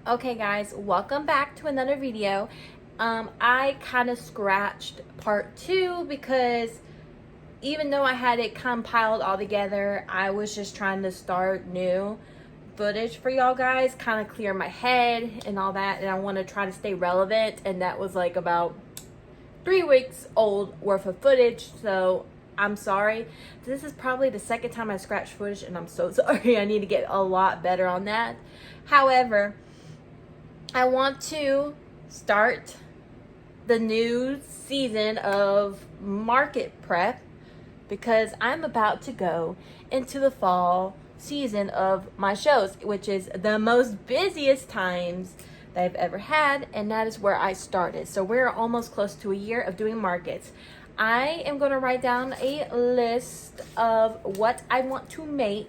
Okay guys, welcome back to another video. I kind of scratched part 2 because even though I had it compiled all together, I was just trying to start new footage for y'all guys, kind of clear my head and all that, and I want to try to stay relevant, and that was like about 3 weeks old worth of footage, so I'm sorry. This is probably the second time I scratched footage, and I'm so sorry. I need to get a lot better on that. However, I want to start the new season of market prep because I'm about to go into the fall season of my shows, which is the most busiest times that I've ever had, and that is where I started. So we're almost close to a year of doing markets. I am going to write down a list of what I want to make.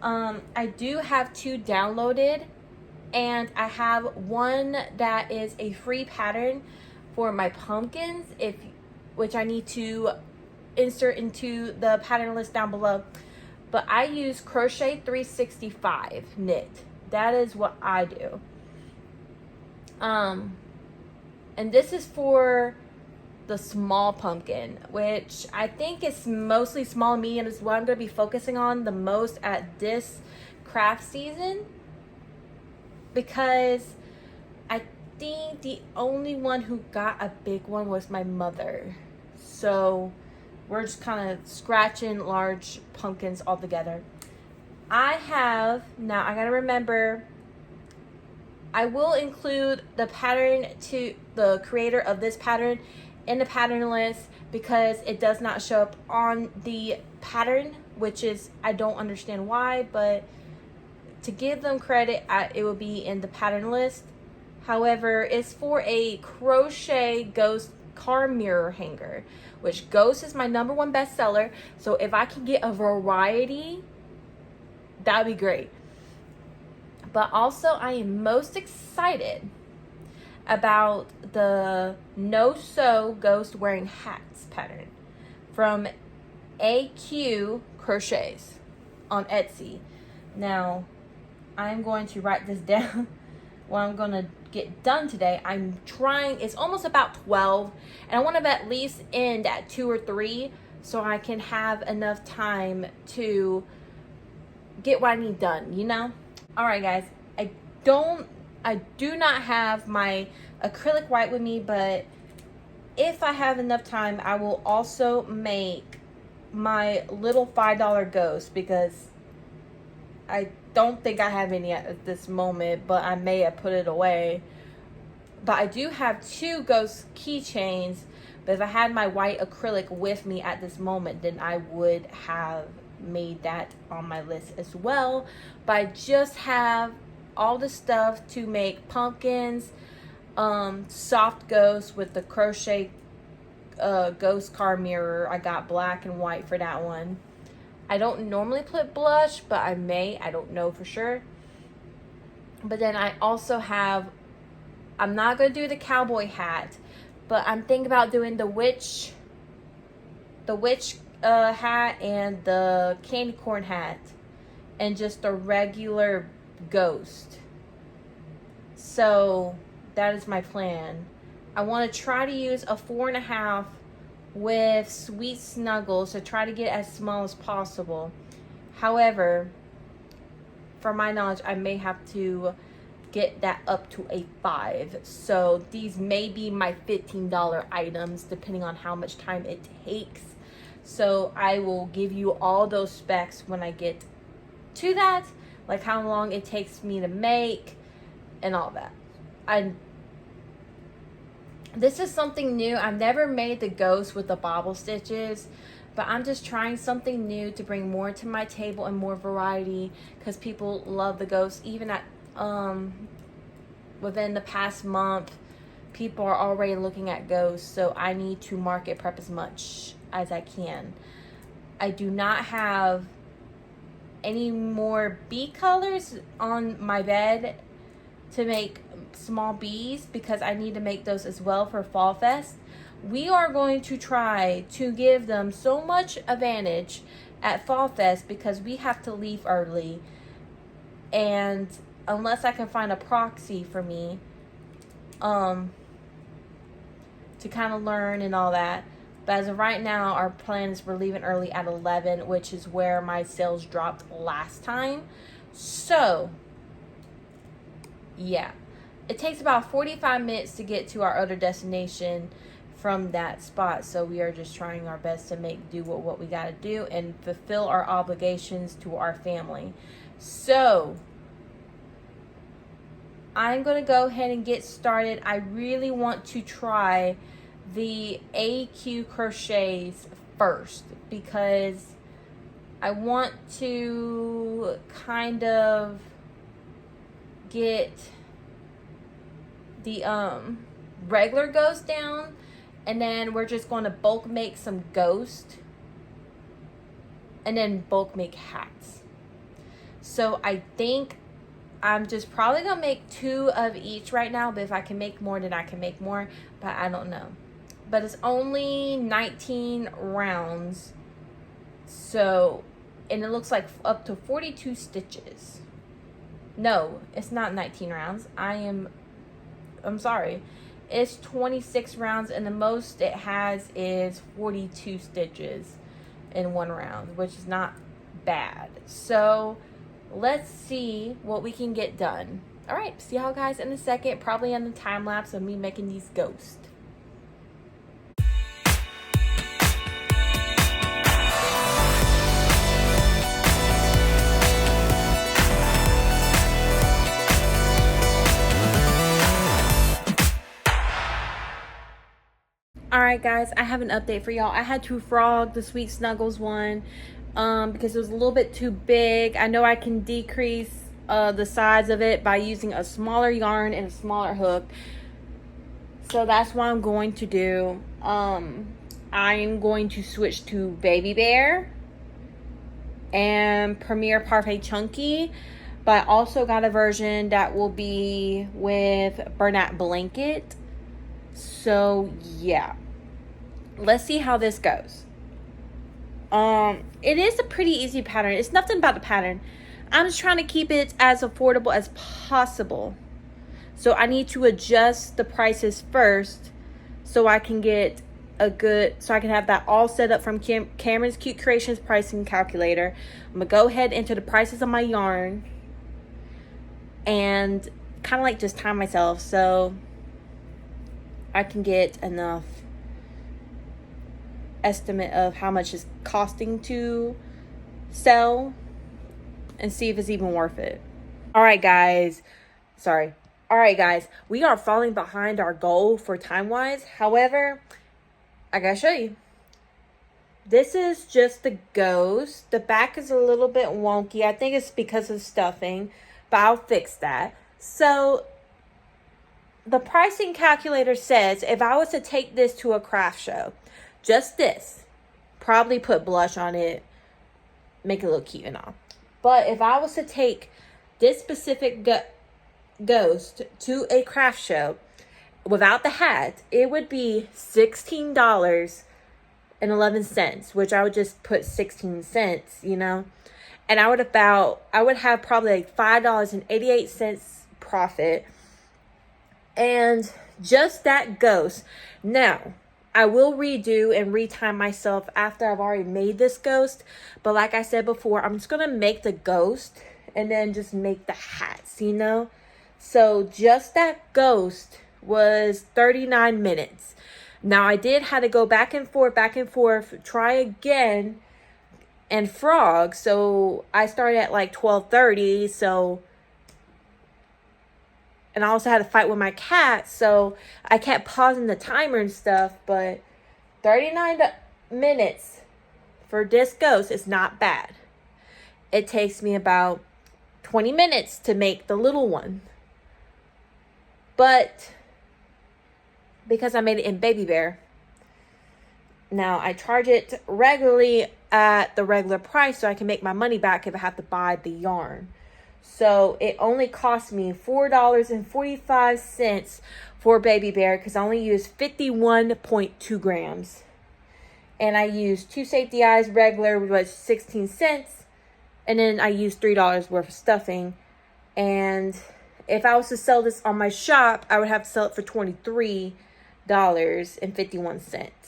I do have 2 downloaded, and I have one that is a free pattern for my pumpkins, which I need to insert into the pattern list down below. But I use Crochet 365 knit. That is what I do. And this is for the small pumpkin, which I think is mostly small and medium, is what I'm going to be focusing on the most at this craft season, because I think the only one who got a big one was my mother. So we're just kind of scratching large pumpkins all together. I gotta remember, I will include the pattern to the creator of this pattern in the pattern list because it does not show up on the pattern, which is, I don't understand why, but to give them credit, it will be in the pattern list. However, it's for a crochet ghost car mirror hanger, which Ghost is my #1 bestseller. So if I can get a variety, that'd be great. But also, I am most excited about the No Sew Ghost Wearing Hats pattern from AQ Crochets on Etsy. Now, I'm going to write this down what I'm going to get done today. I'm trying, it's almost about 12, and I want to at least end at 2 or 3 so I can have enough time to get what I need done, you know? Alright guys, I do not have my acrylic white with me, but if I have enough time, I will also make my little $5 ghost, because I don't think I have any at this moment, but I may have put it away. But I do have 2 ghost keychains, but if I had my white acrylic with me at this moment, then I would have made that on my list as well. But I just have all the stuff to make pumpkins, soft ghosts with the crochet ghost car mirror. I got black and white for that one. I don't normally put blush, but I may. I don't know for sure. But then I also have, I'm not going to do the cowboy hat, but I'm thinking about doing the witch hat and the candy corn hat and just a regular ghost. So that is my plan. I want to try to use a 4.5 with Sweet Snuggles to try to get as small as possible. However, from my knowledge, I may have to get that up to a 5. So these may be my $15 items depending on how much time it takes. So I will give you all those specs when I get to that, like how long it takes me to make and all that. This is something new. I've never made the ghost with the bobble stitches, but I'm just trying something new to bring more to my table and more variety, because people love the ghost. Even at within the past month, people are already looking at ghosts, so I need to market prep as much as I can. I do not have any more bee colors on my bed to make small bees, because I need to make those as well for Fall Fest. We are going to try to give them so much advantage at Fall Fest because we have to leave early, and unless I can find a proxy for me to kind of learn and all that. But as of right now, our plan is we're leaving early at 11, which is where my sales dropped last time. So yeah, it takes about 45 minutes to get to our other destination from that spot. So we are just trying our best to make do with what we got to do and fulfill our obligations to our family. So I'm going to go ahead and get started. I really want to try the AQ crochets first because I want to kind of get the regular ghost down, and then we're just going to bulk make some ghost and then bulk make hats. So I think I'm just probably gonna make 2 of each right now, but if I can make more, then I can make more, but I don't know. But it's only 19 rounds, so, and it looks like up to 42 stitches. No, it's not 19 rounds. I'm sorry. It's 26 rounds, and the most it has is 42 stitches in 1 round, which is not bad. So let's see what we can get done. All right, see y'all guys in a second, probably on the time lapse of me making these ghosts. Alright guys, I have an update for y'all. I had to frog the Sweet Snuggles one because it was a little bit too big. I know I can decrease the size of it by using a smaller yarn and a smaller hook. So that's what I'm going to do. I'm going to switch to Baby Bear and Premier Parfait Chunky. But I also got a version that will be with Bernat Blanket. So yeah, let's see how this goes. It is a pretty easy pattern. It's nothing about the pattern. I'm just trying to keep it as affordable as possible. So I need to adjust the prices first so I can get so I can have that all set up from Cameron's Cute Creations pricing calculator. I'm gonna go ahead into the prices of my yarn and kind of like just time myself so I can get enough estimate of how much it's costing to sell and see if it's even worth it. All right, guys. We are falling behind our goal for time-wise. However, I gotta show you. This is just the ghost. The back is a little bit wonky. I think it's because of stuffing, but I'll fix that. So the pricing calculator says if I was to take this to a craft show, just this, probably put blush on it, make it look cute and all. But if I was to take this specific ghost to a craft show without the hat, it would be $16.11, which I would just put 16 cents, you know. And I would have probably like $5.88 profit. And just that ghost. Now, I will redo and retime myself after I've already made this ghost. But like I said before, I'm just going to make the ghost and then just make the hats, you know. So just that ghost was 39 minutes. Now, I did have to go back and forth, try again, and frog. So I started at like 12:30, so... And I also had to fight with my cat, so I kept pausing the timer and stuff. But 39 minutes for this ghost is not bad. It takes me about 20 minutes to make the little one. But because I made it in Baby Bear, now I charge it regularly at the regular price so I can make my money back if I have to buy the yarn. So it only cost me $4.45 for Baby Bear because I only used 51.2 grams. And I used 2 safety eyes regular, which was 16 cents. And then I used $3 worth of stuffing. And if I was to sell this on my shop, I would have to sell it for $23.51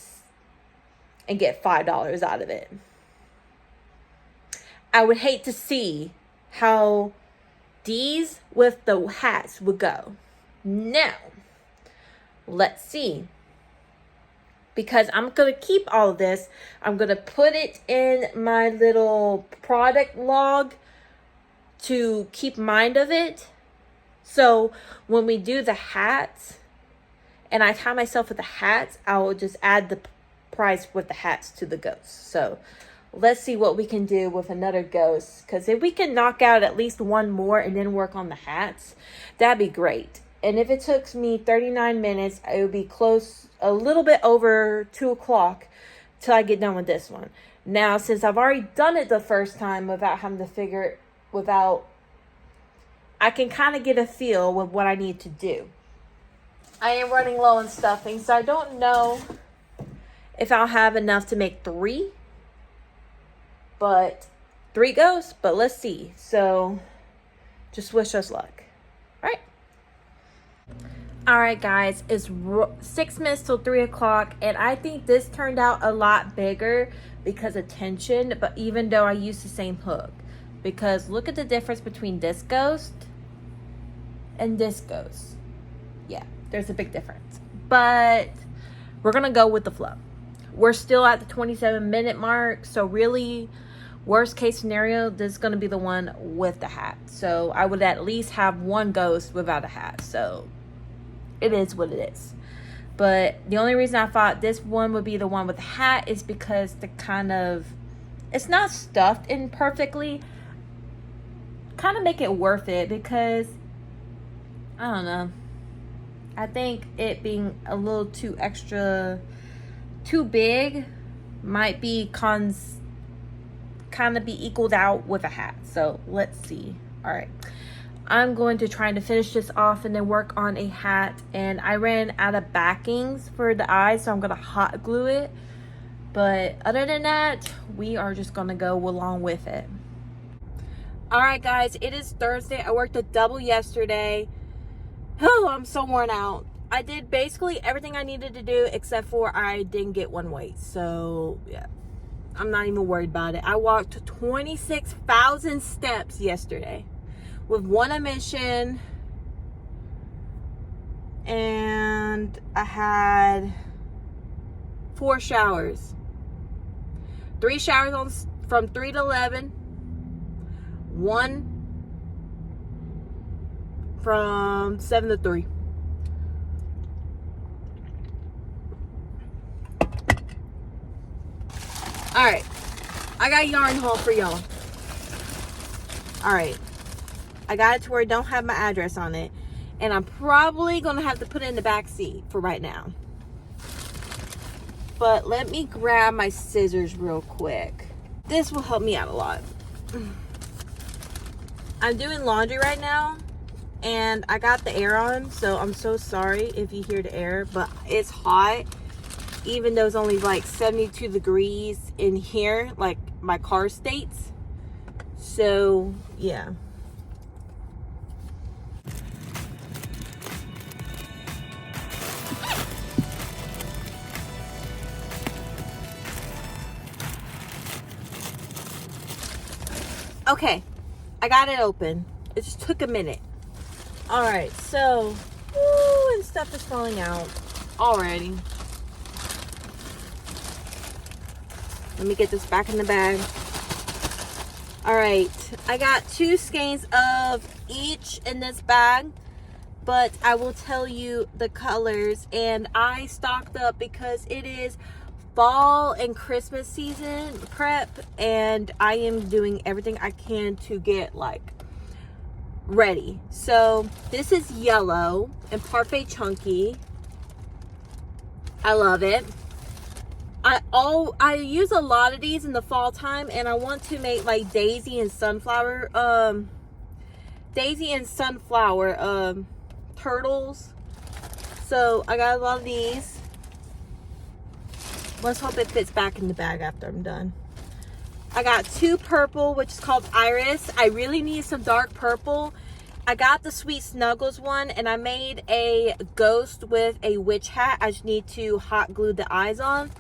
and get $5 out of it. I would hate to see how these with the hats would go. Now, let's see. Because I'm going to keep all of this. I'm going to put it in my little product log to keep mind of it. So when we do the hats and I tie myself with the hats, I will just add the price with the hats to the ghosts. So let's see what we can do with another ghost. Because if we can knock out at least one more and then work on the hats, that'd be great. And if it took me 39 minutes, it would be close, a little bit over 2 o'clock till I get done with this one. Now, since I've already done it the first time without having to figure it, I can kind of get a feel with what I need to do. I am running low on stuffing, so I don't know if I'll have enough to make 3 ghosts, but let's see. So just wish us luck. All right, guys, it's 6 minutes till 3 o'clock, and I think this turned out a lot bigger because of tension, but even though I used the same hook, because look at the difference between this ghost and this ghost. Yeah, there's a big difference, but we're gonna go with the flow. We're still at the 27-minute mark, so really, worst case scenario, this is gonna be the one with the hat. So I would at least have one ghost without a hat. So it is what it is. But the only reason I thought this one would be the one with the hat is because it's not stuffed in perfectly. Kind of make it worth it because, I don't know. I think it being a little too big might be kind of be equaled out with a hat. So let's see. All right. I'm going to try to finish this off and then work on a hat. And I ran out of backings for the eyes, so I'm going to hot glue it. But other than that, we are just going to go along with it. Alright guys, it is Thursday. I worked a double yesterday. Oh, I'm so worn out. I did basically everything I needed to do except for I didn't get one weight. So, yeah. I'm not even worried about it. I walked 26,000 steps yesterday with one emission, and I had 4 showers. 3 showers from 3 to 11, 1 from 7 to 3. All right, I got a yarn haul for y'all. All right, I got it to where it don't have my address on it, and I'm probably gonna have to put it in the back seat for right now. But let me grab my scissors real quick. This will help me out a lot. I'm doing laundry right now, and I got the air on, so I'm so sorry if you hear the air, but it's hot. Even though it's only like 72 degrees in here, like my car states. So, yeah. Okay, I got it open. It just took a minute. All right, so, and stuff is falling out already. Let me get this back in the bag. All right, I got 2 skeins of each in this bag, but I will tell you the colors. And I stocked up because it is fall and Christmas season prep, and I am doing everything I can to get like ready. So this is yellow and parfait chunky. I love it. I use a lot of these in the fall time, and I want to make like daisy and sunflower turtles. So I got a lot of these. Let's hope it fits back in the bag after I'm done. I got 2 purple, which is called Iris. I really need some dark purple, I got the Sweet Snuggles one, and I made a ghost with a witch hat. I just need to hot glue the eyes on.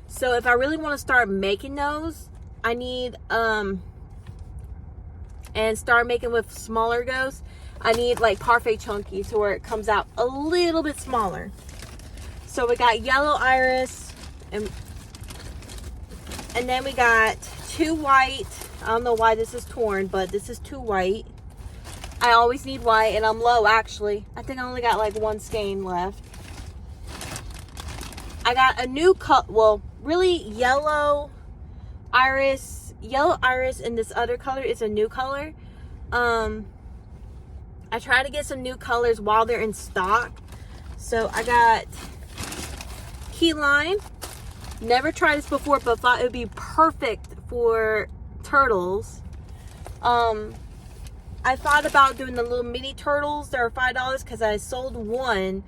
So if I really want to start making those, I need, and start making with smaller ghosts, I need like Parfait Chunky to where it comes out a little bit smaller. So we got yellow iris, and then we got 2 white. I don't know why this is torn, but this is 2 white. I always need white, and I'm low actually. I think I only got like 1 skein left. I got a new cut, well, really yellow iris, and this other color is a new color. I try to get some new colors while they're in stock. So I got key lime. Never tried this before, but thought it would be perfect for turtles. I thought about doing the little mini turtles. They're $5 because I sold one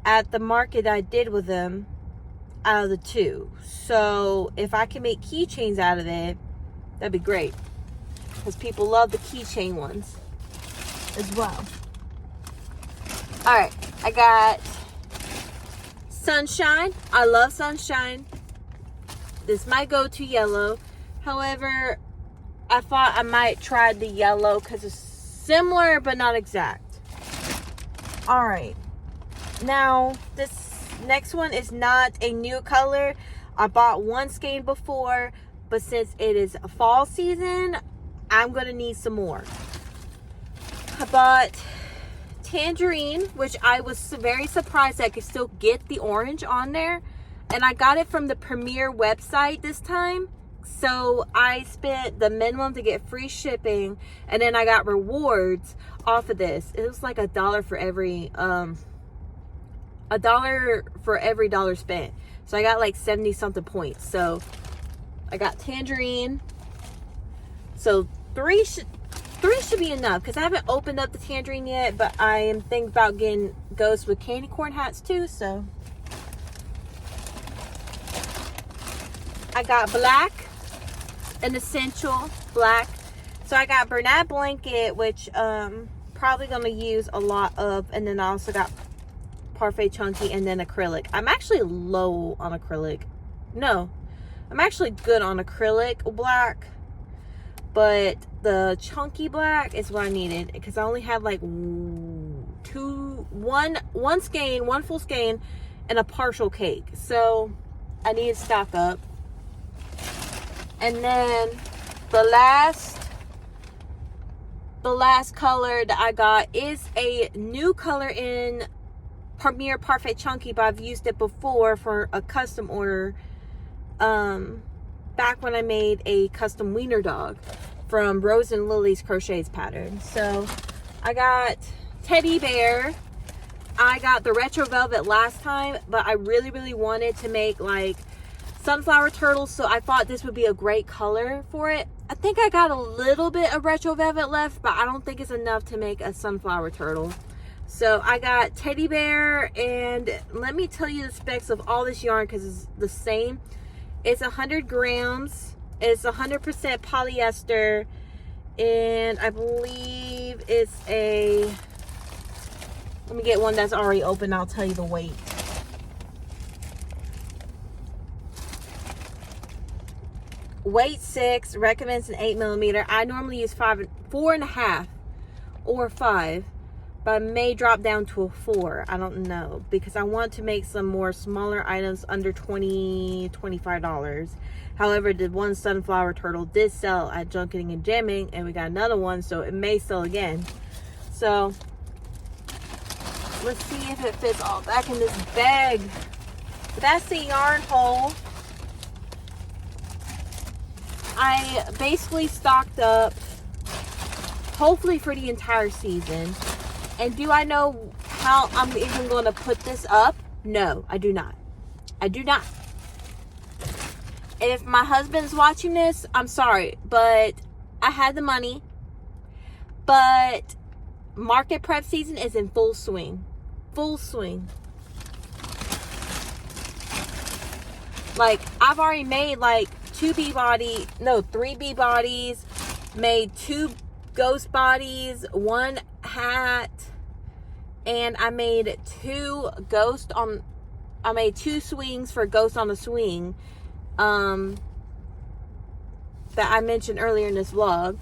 at the market I did with them out of the 2. So if I can make keychains out of it, that'd be great, because people love the keychain ones as well. All right, I got Sunshine. I love Sunshine. This might go to yellow. However, I thought I might try the yellow because it's similar but not exact. All right, now this next one is not a new color. I bought 1 skein before, but since it is a fall season, I'm gonna need some more. I bought Tangerine, which I was very surprised I could still get the orange on there, and I got it from the Premier website this time. So I spent the minimum to get free shipping, and then I got rewards off of this. It was like $1 for every $1 spent. So I got like 70 something points. So I got Tangerine. So 3 should be enough, because I haven't opened up the Tangerine yet, but I am thinking about getting ghosts with candy corn hats too. So I got black, an essential black. So I got Bernat Blanket, which probably gonna use a lot of, and then I also got Parfait Chunky, and then acrylic. I'm actually low on acrylic. No, I'm actually good on acrylic black, but the chunky black is what I needed, because I only had like one skein, 1 full skein, and a partial cake. So I need to stock up. And then the last color that I got is a new color in Premier Parfait Chunky, but I've used it before for a custom order back when I made a custom wiener dog from Rose and Lily's Crochets pattern. So I got Teddy Bear. I got the Retro Velvet last time, but I really wanted to make like sunflower turtles, so I thought this would be a great color for it. I think I got a little bit of Retro Velvet left, but I don't think it's enough to make a sunflower turtle. So I got Teddy Bear, and let me tell you the specs of all this yarn because it's the same. It's 100 grams. It's 100% polyester, and I believe it's a, let me get one that's already open. I'll tell you the weight. Weight 6, recommends an 8mm. I normally use 4.5 or 5, but I may drop down to a 4. I don't know, because I want to make some more smaller items under $25. However, the one sunflower turtle did sell at Junketing and Jamming, and we got another one, so it may sell again. So let's see if it fits all back in this bag. That's the yarn hole. I basically stocked up, hopefully for the entire season. And do I know how I'm even going to put this up? No, I do not. I do not. And if my husband's watching this, I'm sorry, but I had the money. But market prep season is in full swing. Full swing. Like, I've already made like 3 bee bodies, made 2 ghost bodies, 1 hat, and I made two swings for Ghost on a Swing that I mentioned earlier in this vlog.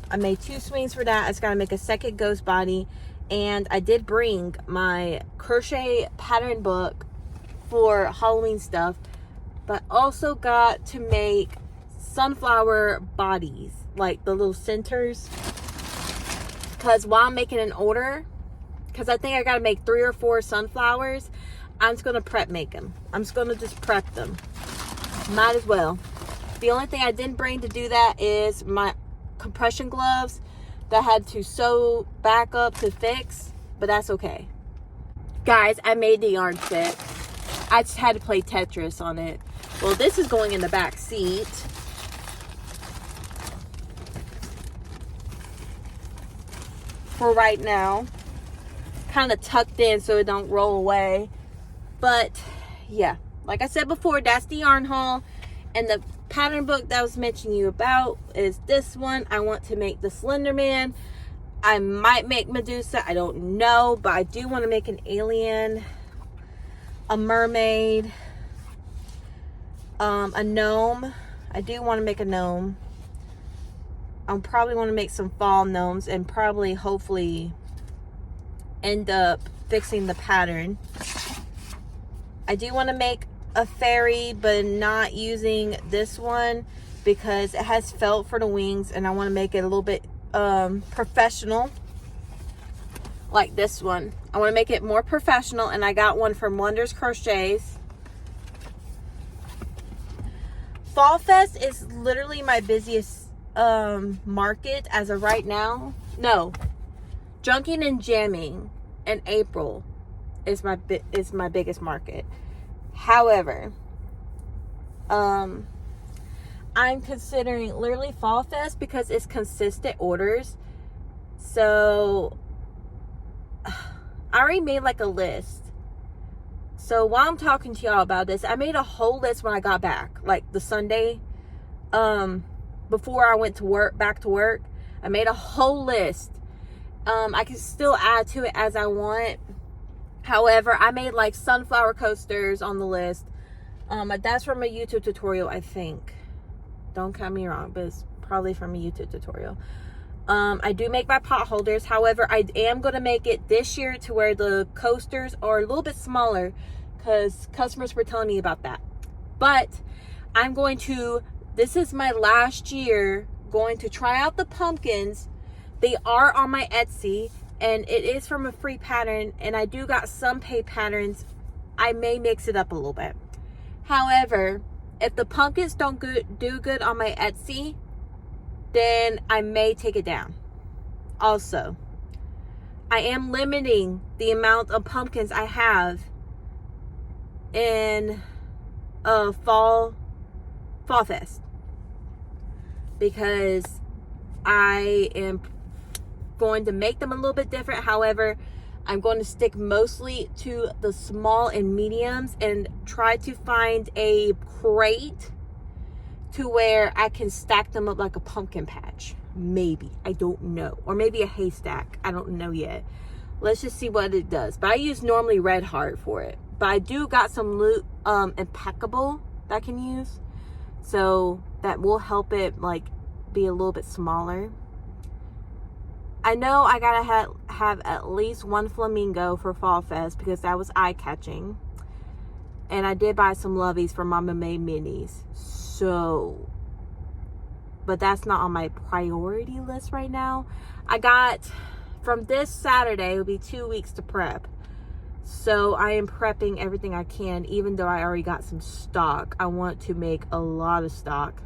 I made 2 swings for that. I just gotta make a second ghost body. And I did bring my crochet pattern book for Halloween stuff, but also got to make sunflower bodies, like the little centers, because while I'm making an order, because I think I gotta make 3 or 4 sunflowers, I'm just gonna prep make them. I'm just gonna just prep them. Might as well. The only thing I didn't bring to do that is my compression gloves that I had to sew back up to fix, but that's okay. Guys, I made the yarn fit. I just had to play Tetris on it. Well, this is going in the back seat. For right now. Kind of tucked in so it don't roll away. But yeah, like I said before, that's the yarn haul. And the pattern book that I was mentioning you about is this one. I want to make the Slender Man. I might make Medusa, I don't know, but I do want to make an alien, a mermaid, a gnome. I do want to make a gnome. I'll probably want to make some fall gnomes and probably hopefully end up fixing the pattern. I do want to make a fairy, but not using this one because it has felt for the wings, and I want to make it a little bit professional, like this one. I want to make it more professional, and I got one from Wonders Crochets. Fall Fest is literally my busiest market as of right now. No, Junking and Jamming in April is my biggest market. However, I'm considering literally Fall Fest because it's consistent orders. So I already made like a list. So while I'm talking to y'all about this, I made a whole list when I got back, like the Sunday before I went to work, back to work. I made a whole list. I can still add to it as I want. However, I made like sunflower coasters on the list. That's from a YouTube tutorial, I think. Don't count me wrong, but it's probably from a YouTube tutorial. I do make my pot holders. However, I am going to make it this year to where the coasters are a little bit smaller because customers were telling me about that. But I'm going to, this is my last year going to try out the pumpkins. They are on my Etsy. And it is from a free pattern, and I do got some paid patterns. I may mix it up a little bit. However, if the pumpkins don't do good on my Etsy, then I may take it down. Also, I am limiting the amount of pumpkins I have in Fall Fest because I am going to make them a little bit different. However, I'm going to stick mostly to the small and mediums and try to find a crate to where I can stack them up like a pumpkin patch. Maybe, I don't know, or maybe a haystack. I don't know yet. Let's just see what it does. But I use normally Red Heart for it, but I do got some Impeccable that I can use, so that will help it like be a little bit smaller. I know I gotta have at least one flamingo for Fall Fest because that was eye-catching. And I did buy some loveys for Mama May minis. So, but that's not on my priority list right now. I got, from this Saturday, it will be 2 weeks to prep. So I am prepping everything I can, even though I already got some stock. I want to make a lot of stock.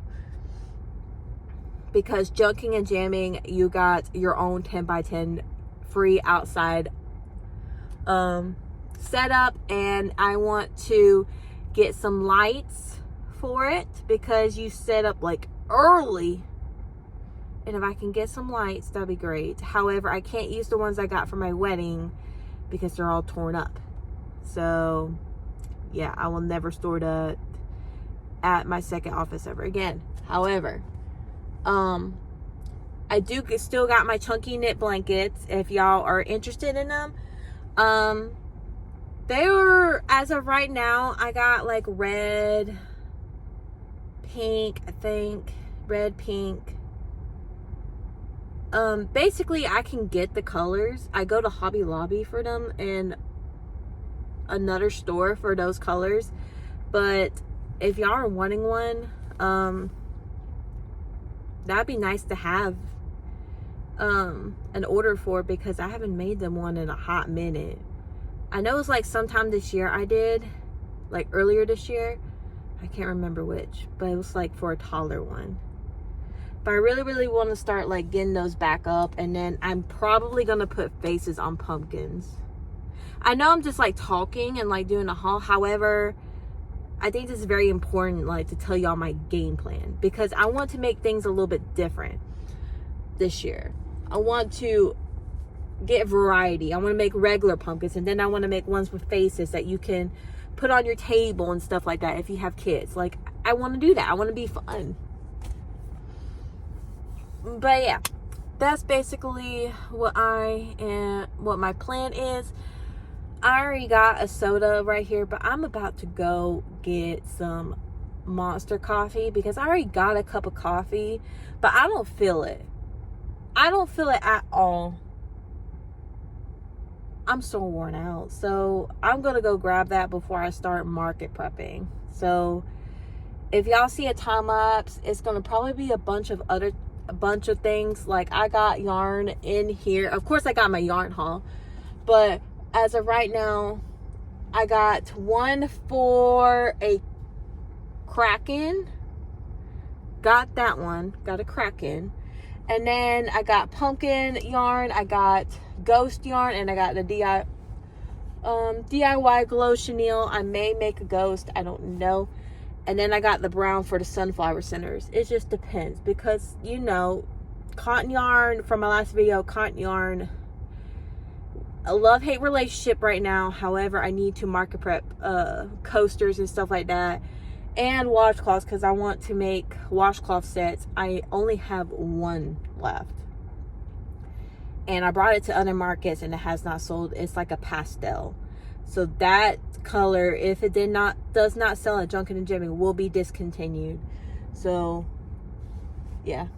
Because Junking and Jamming, you got your own 10x10 free outside setup, and I want to get some lights for it because you set up like early, and if I can get some lights, that'd be great. However, I can't use the ones I got for my wedding because they're all torn up. So yeah, I will never store that at my second office ever again. However, I do still got my chunky knit blankets if y'all are interested in them. They were, as of right now, I got like red, pink, I think. Red, pink. Basically I can get the colors. I go to Hobby Lobby for them and another store for those colors. But if y'all are wanting one, that'd be nice to have an order for, because I haven't made them one in a hot minute. I know it's like sometime this year I did, like earlier this year. I can't remember which, but it was like for a taller one. But I really want to start like getting those back up, and then I'm probably gonna put faces on pumpkins. I know I'm just like talking and like doing a haul. However, I think this is very important, like to tell y'all my game plan, because I want to make things a little bit different this year. I want to get variety. I want to make regular pumpkins, and then I want to make ones with faces that you can put on your table and stuff like that if you have kids. Like, I want to do that. I want to be fun. But yeah, that's basically what my plan is. I already got a soda right here, but I'm about to go get some Monster coffee, because I already got a cup of coffee, but I don't feel it. I don't feel it at all. I'm so worn out. So I'm gonna go grab that before I start market prepping. So if y'all see a time lapse, it's gonna probably be a bunch of things. Like, I got yarn in here. Of course I got my yarn haul, but as of right now, I got one for a Kraken. Got that one. Got a Kraken. And then I got pumpkin yarn, I got ghost yarn, and I got the DIY glow chenille. I may make a ghost, I don't know. And then I got the brown for the sunflower centers. It just depends, because, you know, cotton yarn, from my last video, cotton yarn, a love-hate relationship right now. However, I need to market prep coasters and stuff like that, and washcloths, because I want to make washcloth sets. I only have one left, and I brought it to other markets and it has not sold. It's like a pastel, so that color, if it does not sell at Junkin and Jimmy, will be discontinued. So yeah,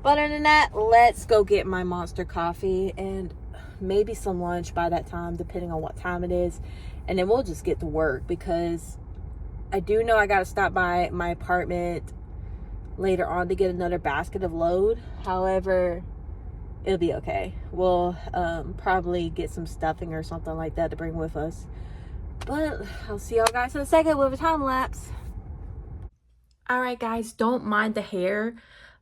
but other than that, let's go get my Monster coffee and maybe some lunch by that time, depending on what time it is, and then we'll just get to work, because I do know I got to stop by my apartment later on to get another basket of load. However, it'll be okay. We'll probably get some stuffing or something like that to bring with us. But I'll see y'all guys in a second with a time lapse. Alright guys, don't mind the hair,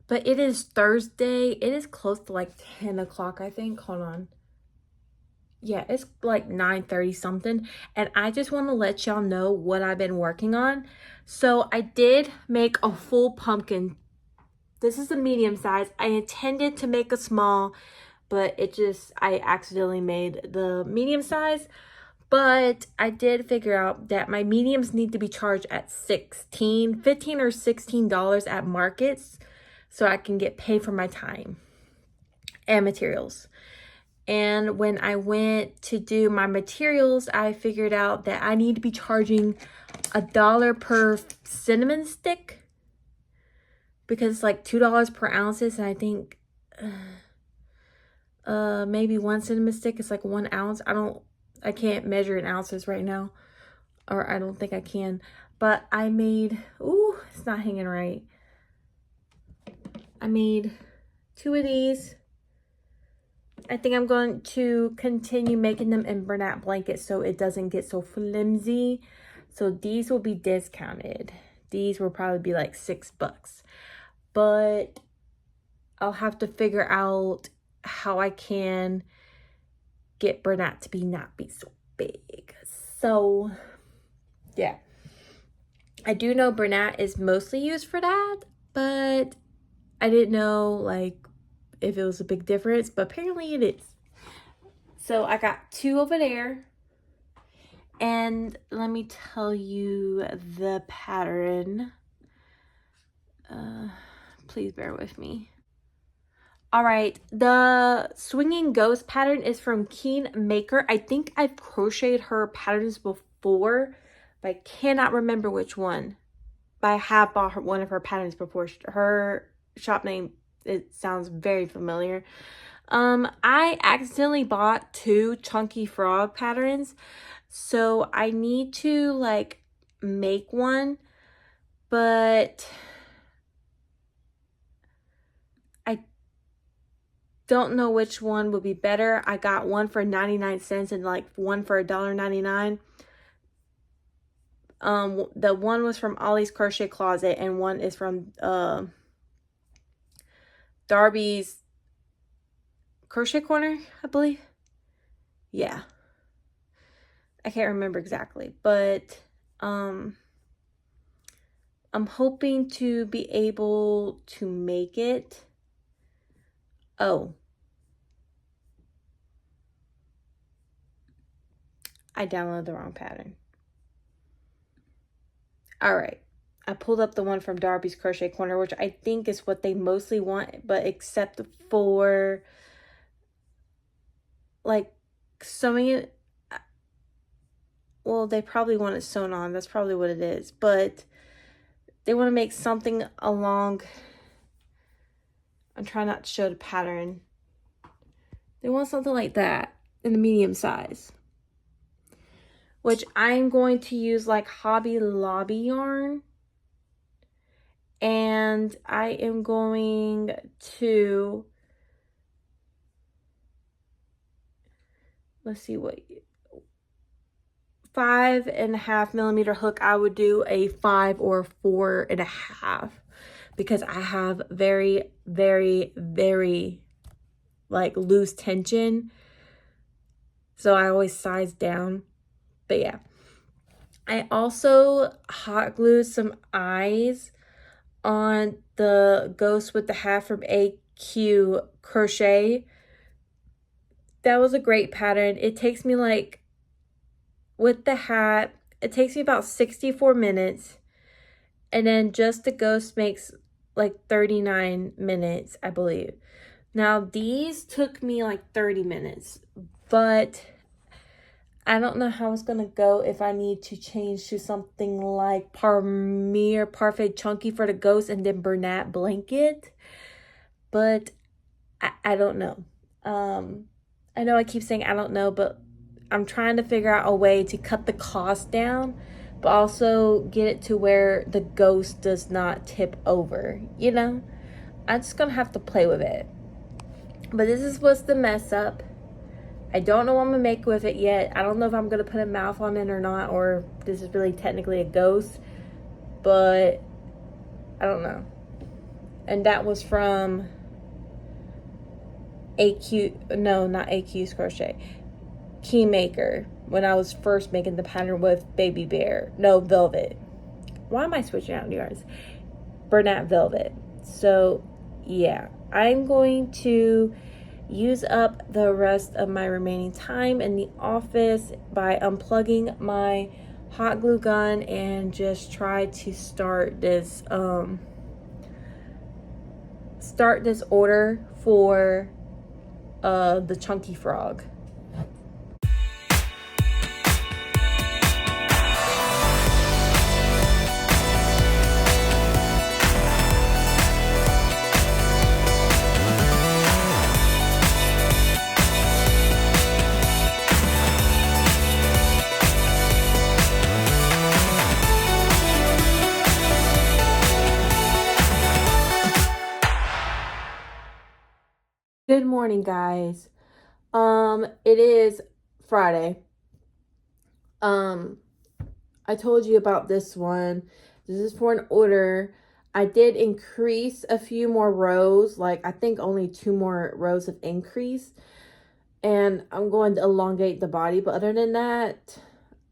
but it is Thursday. It is close to like 10 o'clock, I think. Hold on. Yeah, it's like 9:30 something, and I just want to let y'all know what I've been working on. So I did make a full pumpkin. This is a medium size. I intended to make a small, but I accidentally made the medium size. But I did figure out that my mediums need to be charged at $15 or $16 at markets, so I can get paid for my time and materials. And when I went to do my materials, I figured out that I need to be charging $1 per cinnamon stick, because it's like $2 per ounces. And I think maybe one cinnamon stick is like 1 ounce. I can't measure in ounces right now, or I don't think I can. But I made, ooh, it's not hanging right. I made 2 of these. I think I'm going to continue making them in Bernat blankets so it doesn't get so flimsy. So these will be discounted. These will probably be like $6. But I'll have to figure out how I can get Bernat to not be so big. So yeah. I do know Bernat is mostly used for that, but I didn't know like if it was a big difference, but apparently it is. So I got 2 over there, and let me tell you the pattern. Please bear with me. All right, the swinging ghost pattern is from Keen Maker. I think I've crocheted her patterns before, but I cannot remember which one. But I have bought one of her patterns before. Her shop name, it sounds very familiar. I accidentally bought 2 chunky frog patterns, so I need to like make one, but I don't know which one would be better. I got one for 99 cents and like one for $1.99. The one was from Ollie's Crochet Closet and one is from Darby's Crochet Corner, I believe. Yeah. I can't remember exactly, but I'm hoping to be able to make it. Oh, I downloaded the wrong pattern. All right. I pulled up the one from Darby's Crochet Corner, which I think is what they mostly want, but except for like sewing it. Well, they probably want it sewn on. That's probably what it is. But they want to make something along. I'm trying not to show the pattern. They want something like that in the medium size, which I'm going to use like Hobby Lobby yarn. And I am going to, let's see what, 5.5 millimeter hook. I would do a 5 or 4.5 because I have very, very, very like loose tension. So I always size down. But yeah. I also hot glued some eyes on the Ghost with the Hat from AQ Crochet. That was a great pattern. It takes me like, with the hat, it takes me about 64 minutes. And then just the Ghost makes like 39 minutes, I believe. Now, these took me like 30 minutes. But I don't know how it's going to go if I need to change to something like Parfait Chunky for the Ghost and then Bernat Blanket. But I don't know. I know I keep saying I don't know, but I'm trying to figure out a way to cut the cost down, but also get it to where the Ghost does not tip over, you know? I'm just going to have to play with it. But this is what's the mess up. I don't know what I'm going to make with it yet. I don't know if I'm going to put a mouth on it or not, or this is really technically a ghost. But I don't know. And that was from AQ, no, not AQ's Crochet. Keymaker, when I was first making the pattern with Baby Bear. No, Velvet. Why am I switching out yarns? Bernat Velvet. So, yeah. I'm going to use up the rest of my remaining time in the office by unplugging my hot glue gun and just try to start this order for the Chunky Frog. Good morning, guys. It is Friday. I told you about this one. This is for an order. I did increase a few more rows, like I think only 2 more rows of increase. And I'm going to elongate the body, but other than that,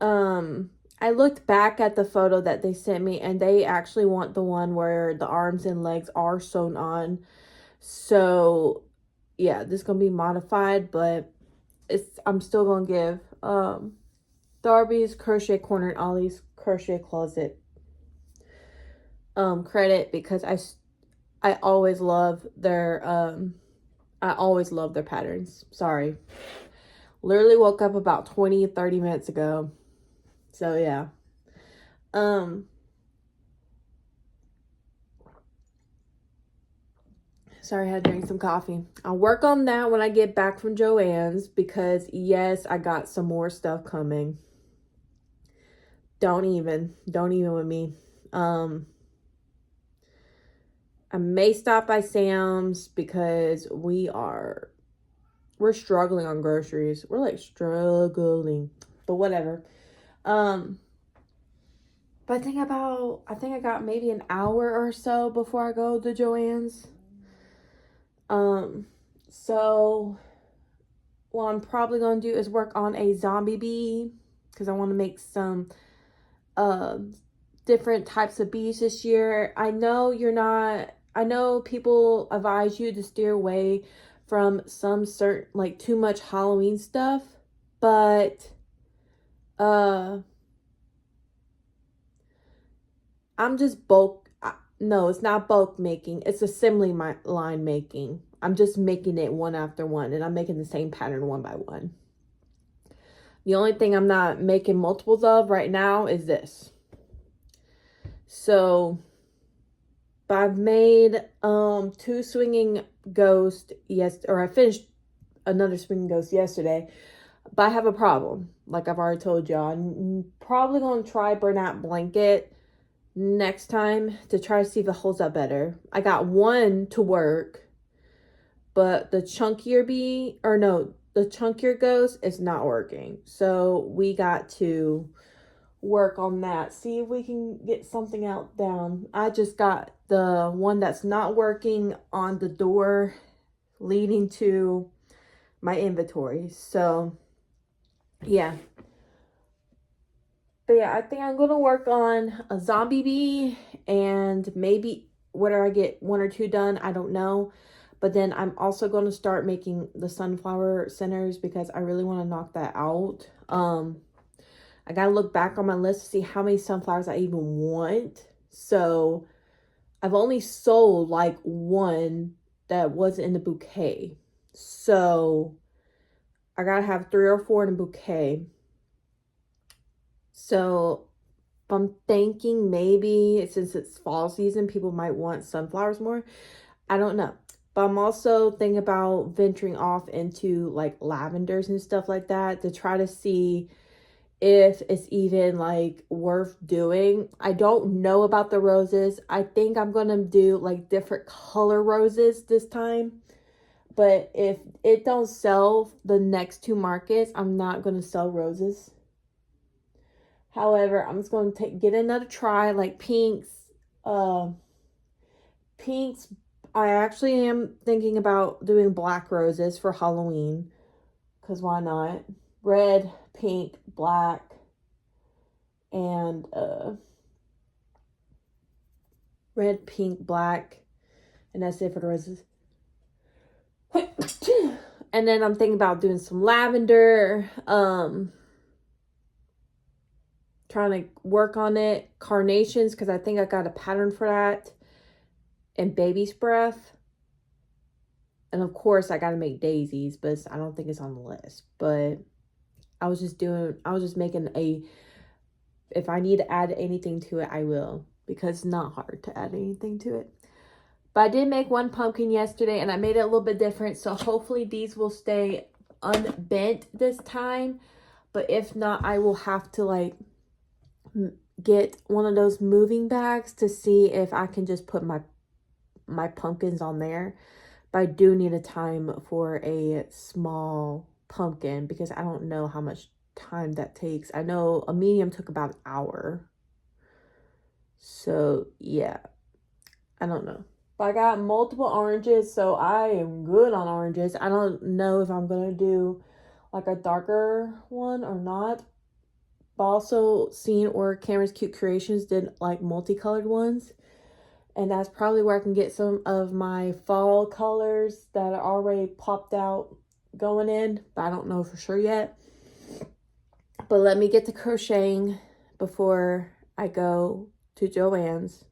I looked back at the photo that they sent me and they actually want the one where the arms and legs are sewn on. So yeah, this is gonna be modified, but I'm still gonna give Darby's Crochet Corner and Ollie's Crochet Closet credit because I always love their I always love their patterns. Sorry. Literally woke up about 20-30 minutes ago. So yeah. Sorry, I had to drink some coffee. I'll work on that when I get back from Joann's because yes, I got some more stuff coming. Don't even with me. I may stop by Sam's because we're struggling on groceries. We're like struggling, but whatever. But I think I got maybe an hour or so before I go to Joann's. So what I'm probably gonna do is work on a zombie bee because I want to make some different types of bees this year. I know people advise you to steer away from some certain, like, too much Halloween stuff, but I'm just no, it's not bulk making, it's assembly line making. I'm just making it one after one, and I'm making the same pattern one by one. The only thing I'm not making multiples of right now is this. So, but I've made 2 swinging ghosts. I finished another swinging ghost yesterday. But I have a problem. Like I've already told y'all, I'm probably going to try burnout blanket next time to try to see if it holds up better. I got one to work, but the chunkier ghost is not working. So we got to work on that. See if we can get something out down. I just got the one that's not working on the door leading to my inventory. So yeah. But yeah, I think I'm going to work on a zombie bee and maybe whether I get 1 or 2 done, I don't know. But then I'm also going to start making the sunflower centers because I really want to knock that out. I got to look back on my list to see how many sunflowers I even want. So I've only sold like 1 that wasn't in the bouquet. So I got to have 3 or 4 in a bouquet. So I'm thinking maybe since it's fall season, people might want sunflowers more. I don't know. But I'm also thinking about venturing off into like lavenders and stuff like that to try to see if it's even like worth doing. I don't know about the roses. I think I'm going to do like different color roses this time. But if it don't sell the next 2 markets, I'm not going to sell roses. However, I'm just going to get another try, like pinks. Pinks, I actually am thinking about doing black roses for Halloween. Because why not? Red, pink, black, and red, pink, black. And that's it for the roses. And then I'm thinking about doing some lavender. Trying to work on it. Carnations, because I think I got a pattern for that. And baby's breath. And of course, I got to make daisies, but I don't think it's on the list. But I was just making if I need to add anything to it, I will. Because it's not hard to add anything to it. But I did make 1 pumpkin yesterday, and I made it a little bit different. So hopefully these will stay unbent this time. But if not, I will have to like get one of those moving bags to see if I can just put my pumpkins on there. But I do need a time for a small pumpkin because I don't know how much time that takes. I know a medium took about an hour. So yeah, I don't know. But I got multiple oranges, so I am good on oranges. I don't know if I'm going to do like a darker one or not. But also seen where Cameron's Cute Creations did like multicolored ones. And that's probably where I can get some of my fall colors that are already popped out going in. But I don't know for sure yet. But let me get to crocheting before I go to Joann's.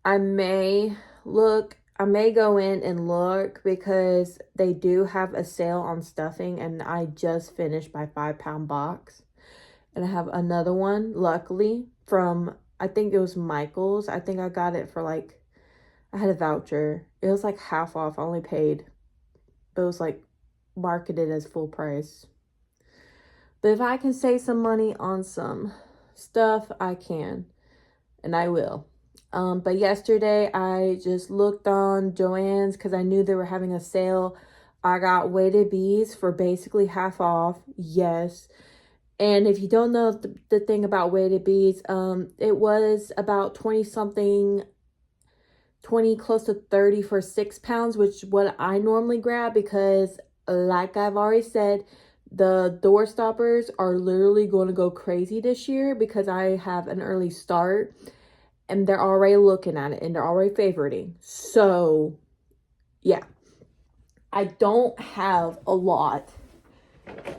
I may look I may go in and look because they do have a sale on stuffing, and I just finished my 5-pound box. And I have another one, luckily, from, I think it was Michael's. I think I got it for like, I had a voucher. It was like half off. I only paid, but it was like marketed as full price. But if I can save some money on some stuff, I can. And I will. But yesterday I just looked on Joann's because I knew they were having a sale. I got weighted beads for basically half off. Yes. And if you don't know the thing about weighted beads, it was about 20 something, 20 close to 30 for 6 pounds, which is what I normally grab because like I've already said, the door stoppers are literally going to go crazy this year because I have an early start. And they're already looking at it and they're already favoriting. So, yeah. I don't have a lot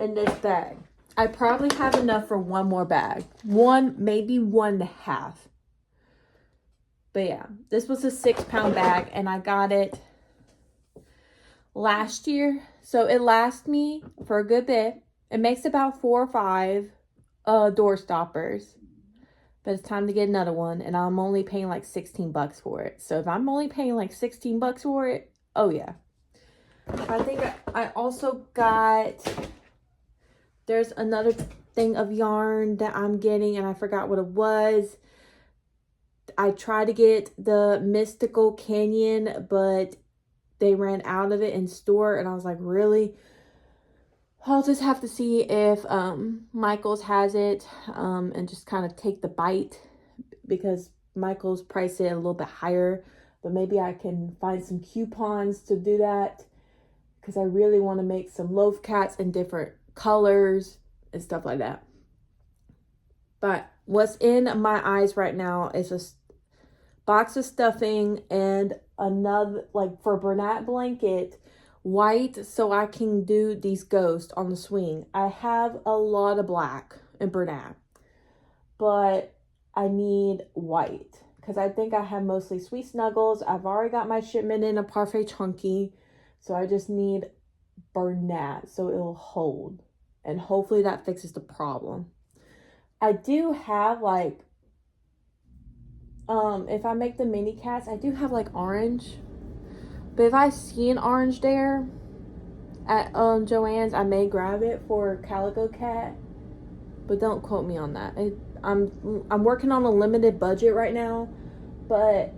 in this bag. I probably have enough for one more bag. One, maybe 1.5. But yeah, this was a 6-pound bag and I got it last year. So it lasts me for a good bit. It makes about 4 or 5 door stoppers. But it's time to get another one. And I'm only paying like $16 for it. So if I'm only paying like $16 for it, oh yeah. I think I also got, there's another thing of yarn that I'm getting and I forgot what it was. I tried to get the Mystical Canyon, but they ran out of it in store. And I was like, really? I'll just have to see if Michael's has it and just kind of take the bite because Michael's priced it a little bit higher. But maybe I can find some coupons to do that because I really want to make some loaf cats in different colors and stuff like that. But what's in my eyes right now is a box of stuffing and another, like for Bernat blanket, white, so I can do these ghosts on the swing. I have a lot of black in Bernat, but I need white because I think I have mostly Sweet Snuggles. I've already got my shipment in a Parfait Chunky, so I just need Bernat so it'll hold, and hopefully that fixes the problem. I do have like, if I make the mini cats, I do have like orange. But if I see an orange there at Joann's, I may grab it for Calico Cat. But don't quote me on that. I'm working on a limited budget right now. But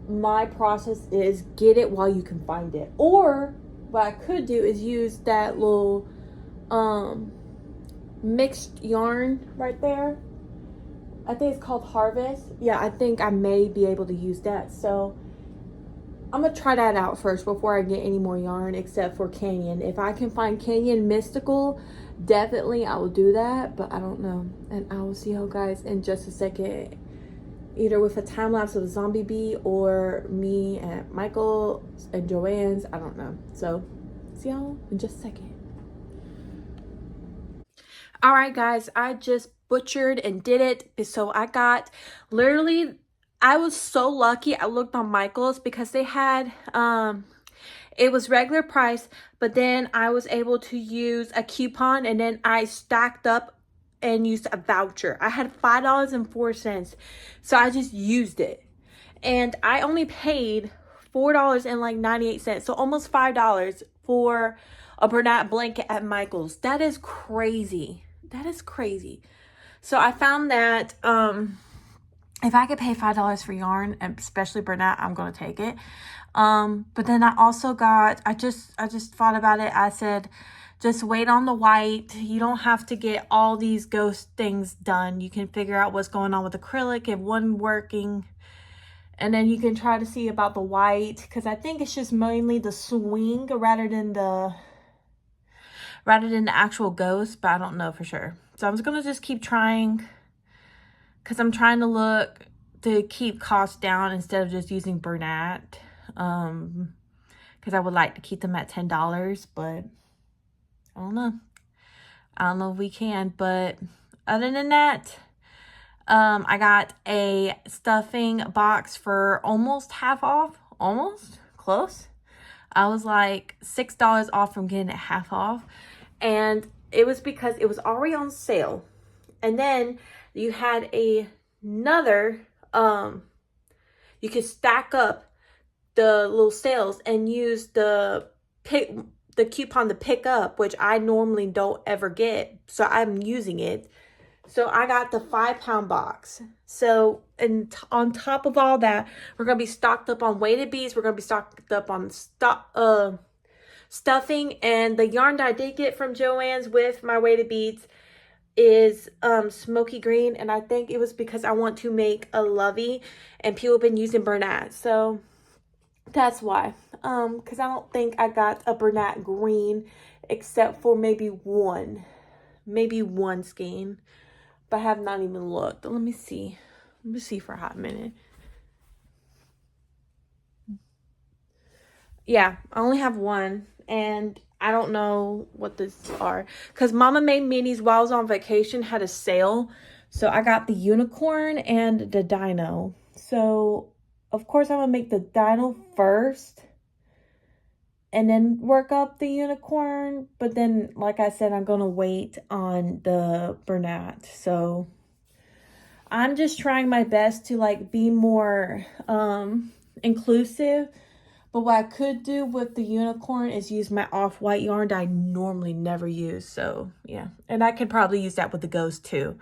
my process is get it while you can find it. Or what I could do is use that little mixed yarn right there. I think it's called Harvest. Yeah, I think I may be able to use that. So I'm going to try that out first before I get any more yarn except for Canyon. If I can find Canyon Mystical, definitely I will do that, but I don't know. And I will see you guys in just a second, either with a time lapse of a zombie bee or me and Michael and Joann's. I don't know. So see y'all in just a second. All right, guys, I just butchered and did it. So I got literally, I was so lucky. I looked on Michael's because they had, it was regular price, but then I was able to use a coupon and then I stacked up and used a voucher. I had $5.04, so I just used it. And I only paid $4.98, so almost $5 for a Bernat blanket at Michael's. That is crazy. That is crazy. So I found that if I could pay $5 for yarn, especially Bernat, I'm going to take it. But then I also got, I just thought about it. I said, just wait on the white. You don't have to get all these ghost things done. You can figure out what's going on with acrylic if one working. And then you can try to see about the white, because I think it's just mainly the swing rather than the actual ghost, but I don't know for sure. So I'm just going to just keep trying, because I'm trying to look to keep costs down instead of just using Bernat. Because I would like to keep them at $10, but I don't know. I don't know if we can, but other than that, I got a stuffing box for almost half off, almost close. I was like $6 off from getting it half off. And it was because it was already on sale. And then you had another, you could stack up the little sales and use the coupon to pick up, which I normally don't ever get. So I'm using it. So I got the 5-pound box. So, and on top of all that, we're going to be stocked up on weighted beads. We're going to be stocked up on stuffing. And the yarn that I did get from Joann's with my weighted beads is smoky green. And I think it was because I want to make a lovey. And people have been using Bernat. So that's why. Because I don't think I got a Bernat green except for maybe one skein. But I have not even looked. Let me see. Let me see for a hot minute. Yeah, I only have one. And I don't know what these are. Because Mama Made Minis while I was on vacation had a sale. So I got the unicorn and the dino. So, of course, I'm going to make the dino first. And then work up the unicorn. But then, like I said, I'm going to wait on the Bernat. So I'm just trying my best to like be more inclusive. But what I could do with the unicorn is use my off-white yarn that I normally never use. So yeah, and I could probably use that with the ghost too.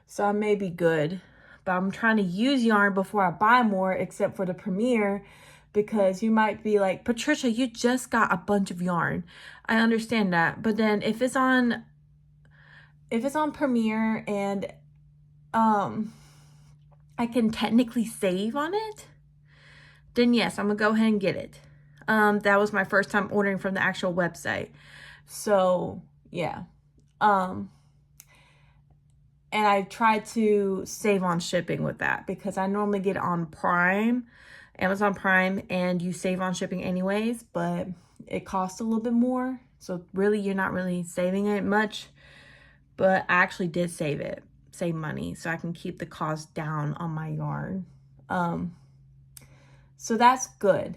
So I may be good. But I'm trying to use yarn before I buy more, except for the Premiere, because you might be like, Patricia, you just got a bunch of yarn. I understand that. But then if it's on Premiere and I can technically save on it, then yes, I'm gonna go ahead and get it. That was my first time ordering from the actual website. So yeah. And I try to save on shipping with that because I normally get it on Prime, Amazon Prime, and you save on shipping anyways, but it costs a little bit more. So really, you're not really saving it much, but I actually did save money so I can keep the cost down on my yarn. So that's good.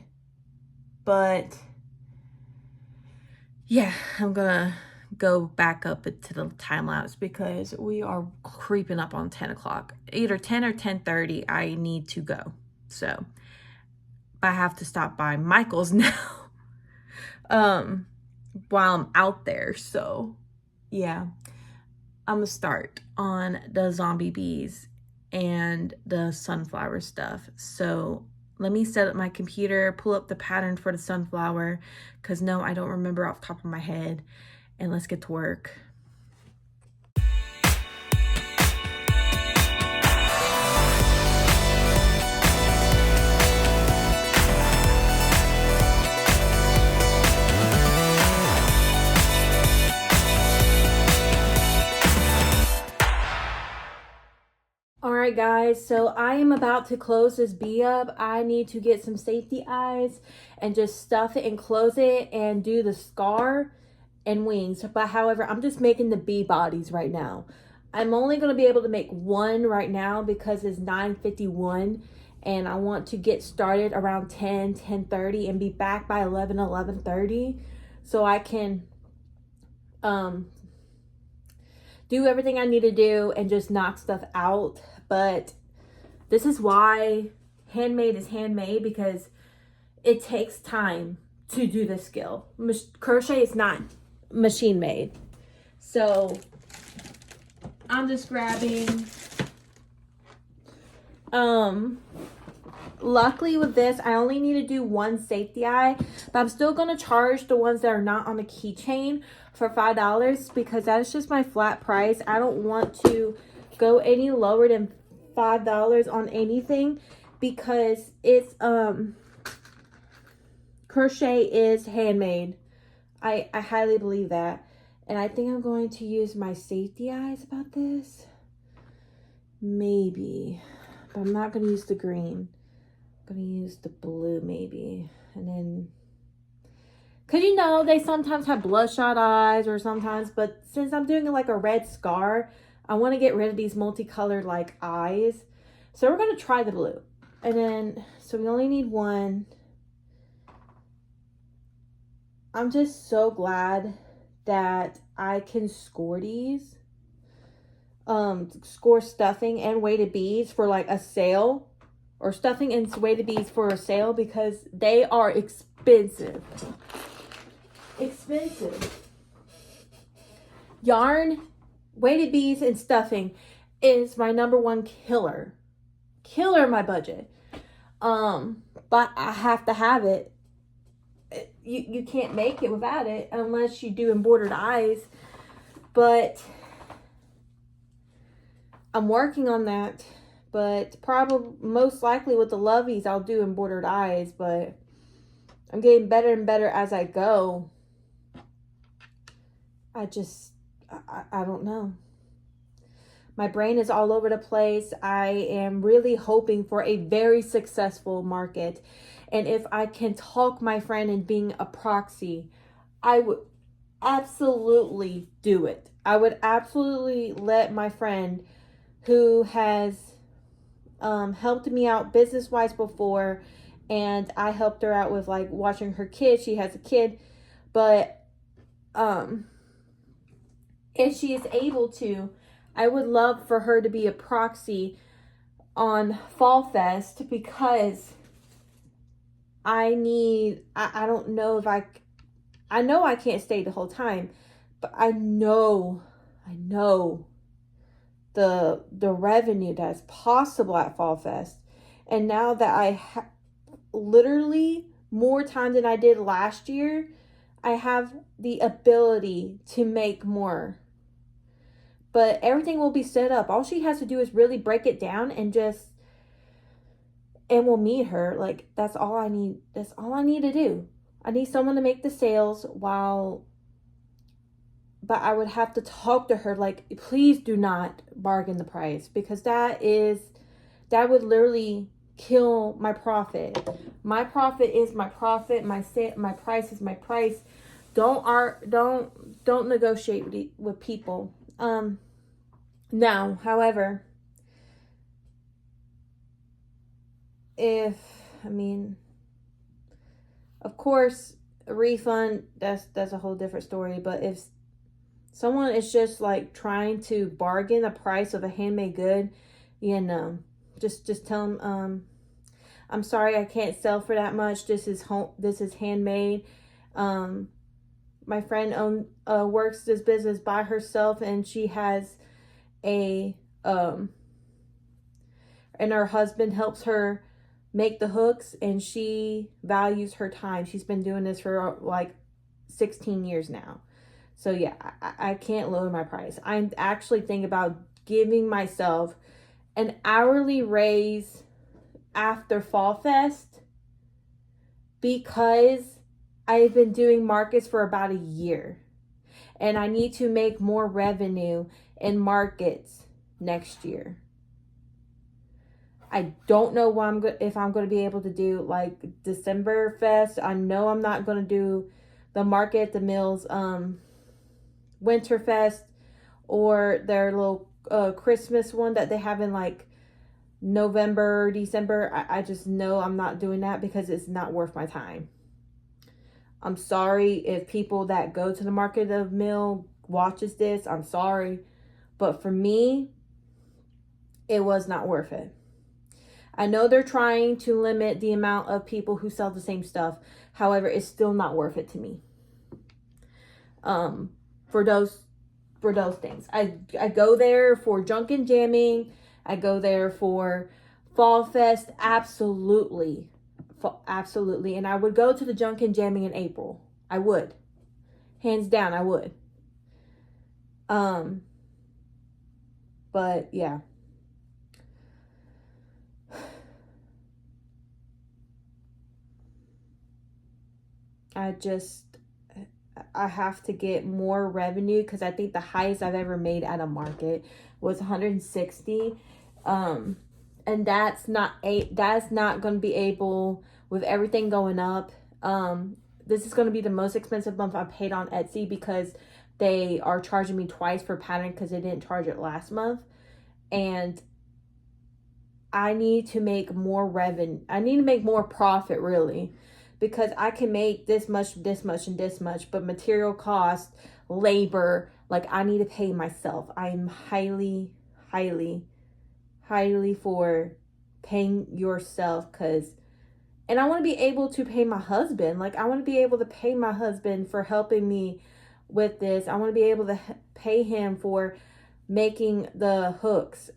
But yeah, I'm gonna go back up to the time lapse because we are creeping up on 10 o'clock. Either 10 or 10:30, I need to go. So I have to stop by Michael's now while I'm out there. So yeah, I'm gonna start on the zombie bees and the sunflower stuff. So let me set up my computer, pull up the pattern for the sunflower, because no, I don't remember off the top of my head, and let's get to work. Alright guys, so I am about to close this bee up. I need to get some safety eyes and just stuff it and close it and do the scar and wings. But however, I'm just making the bee bodies right now. I'm only going to be able to make one right now because it's 9:51 and I want to get started around 10:30 and be back by 11:30 so I can do everything I need to do and just knock stuff out. But this is why handmade is handmade, because it takes time to do this skill. Crochet is not machine made. So I'm just grabbing, luckily with this, I only need to do one safety eye, but I'm still going to charge the ones that are not on the keychain for $5 because that's just my flat price. I don't want to go any lower than $5 on anything because it's crochet is handmade. I highly believe that. And I think I'm going to use my safety eyes about this. Maybe. But I'm not going to use the green. I'm going to use the blue maybe. And then, because you know, they sometimes have bloodshot eyes or sometimes, but since I'm doing like a red scar, I want to get rid of these multicolored like eyes. So we're going to try the blue. And then, so we only need one. I'm just so glad that I can score these. Score stuffing and weighted beads for like a sale, or stuffing and weighted beads for a sale, because they are expensive. Yarn, weighted beads, and stuffing is my number one killer my budget. But I have to have it. You can't make it without it unless you do embroidered eyes, but I'm working on that. But probably most likely with the lovies I'll do embroidered eyes, but I'm getting better and better as I go. I don't know. My brain is all over the place. I am really hoping for a very successful market. And if I can talk my friend in being a proxy, I would absolutely do it. I would absolutely let my friend, who has helped me out business-wise before, and I helped her out with like watching her kid. She has a kid. But if she is able to, I would love for her to be a proxy on Fall Fest, because I don't know if I know I can't stay the whole time, but I know the revenue that's possible at Fall Fest. And now that I literally more time than I did last year, I have the ability to make more. But everything will be set up. All she has to do is really break it down and we'll meet her. Like, that's all I need. That's all I need to do. I need someone to make the sales but I would have to talk to her like, please do not bargain the price, because that would literally kill my profit. My profit is my profit. My price is my price. Don't negotiate with people. Now, however, of course, a refund, that's a whole different story. But if someone is just like trying to bargain the price of a handmade good, just tell them, I'm sorry, I can't sell for that much. This is handmade. My friend works this business by herself, and she has and her husband helps her make the hooks, and she values her time. She's been doing this for like 16 years now. So yeah, I can't lower my price. I'm actually thinking about giving myself an hourly raise after Fall Fest, because I've been doing markets for about a year, and I need to make more revenue in markets next year. I don't know if I'm going to be able to do like December Fest. I know I'm not going to do the Market at the Mills Winter Fest, or their little Christmas one that they have in like November, December. I just know I'm not doing that because it's not worth my time. I'm sorry if people that go to the Market of Mill watches this. I'm sorry. But for me, it was not worth it. I know they're trying to limit the amount of people who sell the same stuff. However, it's still not worth it to me. For those things. I go there for junk and jamming. I go there for Fall Fest. Absolutely. Absolutely. And I would go to the junk and jamming in April. I would. Hands down, I would. But yeah. I have to get more revenue, because I think the highest I've ever made at a market was 160. And that's not going to be able, with everything going up. This is going to be the most expensive month I paid on Etsy, because they are charging me twice for pattern because they didn't charge it last month. And I need to make more revenue. I need to make more profit, really, because I can make this much, and this much, but material cost, labor, like I need to pay myself. I'm highly for paying yourself, and I want to be able to pay my husband. Like I want to be able to pay my husband for helping me with this. I want to be able to pay him for making the hooks.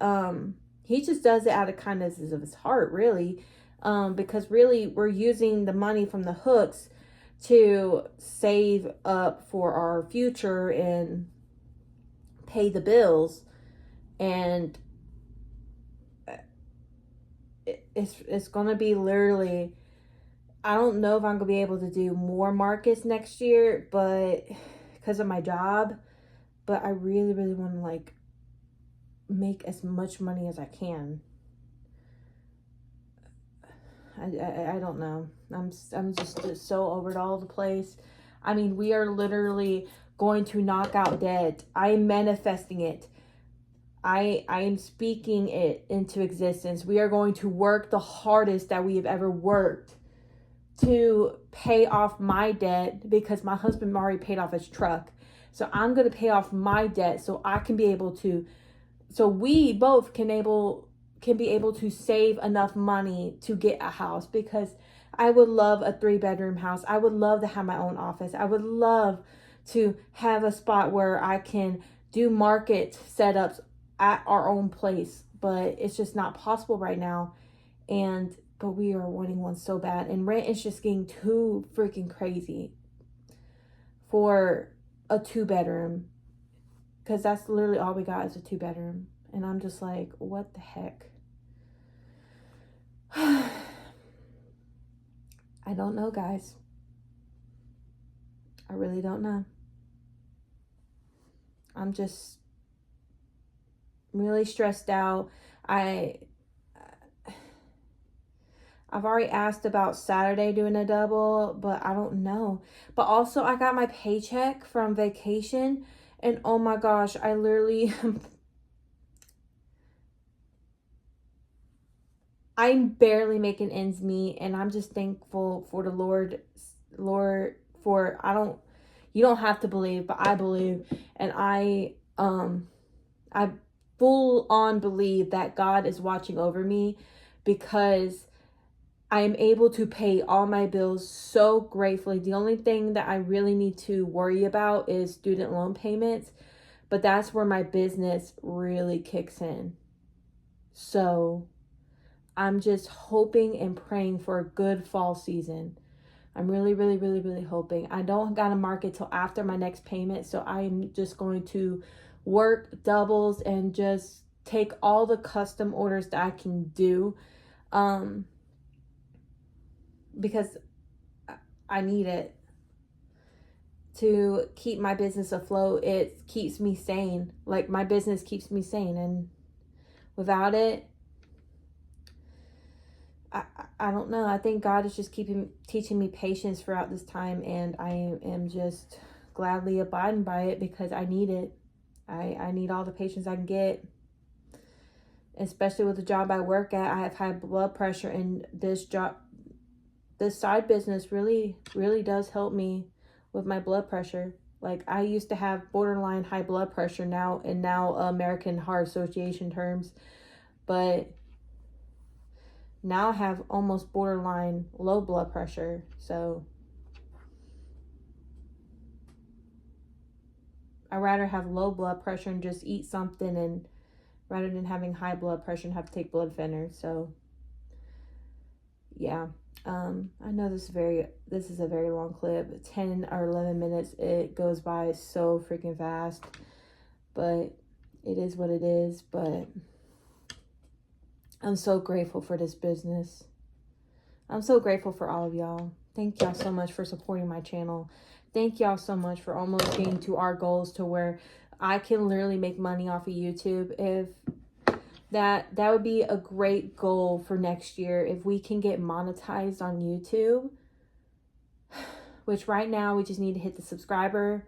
He just does it out of kindness of his heart, really. Because really we're using the money from the hooks to save up for our future and pay the bills. And it's gonna be literally, I don't know if I'm gonna be able to do more markets next year, but because of my job, but I really want to like make as much money as I can. I don't know. I'm just so over it all the place. I mean, we are literally going to knock out debt. I am manifesting it. I am speaking it into existence. We are going to work the hardest that we have ever worked to pay off my debt, because my husband already paid off his truck. So I'm going to pay off my debt so I can be able to, so we both can be able to save enough money to get a house, because I would love a 3-bedroom house. I would love to have my own office. I would love to have a spot where I can do market setups at our own place, but it's just not possible right now. But we are wanting one so bad, and rent is just getting too freaking crazy for a 2-bedroom, because that's literally all we got is a 2-bedroom. And I'm just like, what the heck? I don't know, guys. I really don't know. I'm just really stressed out. I've already asked about Saturday doing a double, but I don't know. But also, I got my paycheck from vacation, and oh my gosh, I literally I'm barely making ends meet, and I'm just thankful for the Lord for you don't have to believe, but I believe, and I full on believe that God is watching over me, because I am able to pay all my bills so gratefully. The only thing that I really need to worry about is student loan payments, but that's where my business really kicks in. So I'm just hoping and praying for a good fall season. I'm really hoping. I don't got to market till after my next payment, so I'm just going to work doubles and just take all the custom orders that I can do. Because I need it to keep my business afloat. It keeps me sane. Like, my business keeps me sane, and without it, I don't know. I think God is just teaching me patience throughout this time, and I am just gladly abiding by it, because I need it. I need all the patience I can get, especially with the job I work at. I have high blood pressure, and this side business really does help me with my blood pressure. Like, I used to have borderline high blood pressure now American Heart Association terms, but now I have almost borderline low blood pressure. So I'd rather have low blood pressure and just eat something, and rather than having high blood pressure and have to take blood thinners. So yeah. I know this is a very long clip, 10 or 11 minutes. It goes by so freaking fast, but it is what it is. But I'm so grateful for this business. I'm so grateful for all of y'all. Thank y'all so much for supporting my channel. Thank y'all so much for almost getting to our goals to where I can literally make money off of YouTube. If that would be a great goal for next year, if we can get monetized on YouTube, which right now we just need to hit the subscriber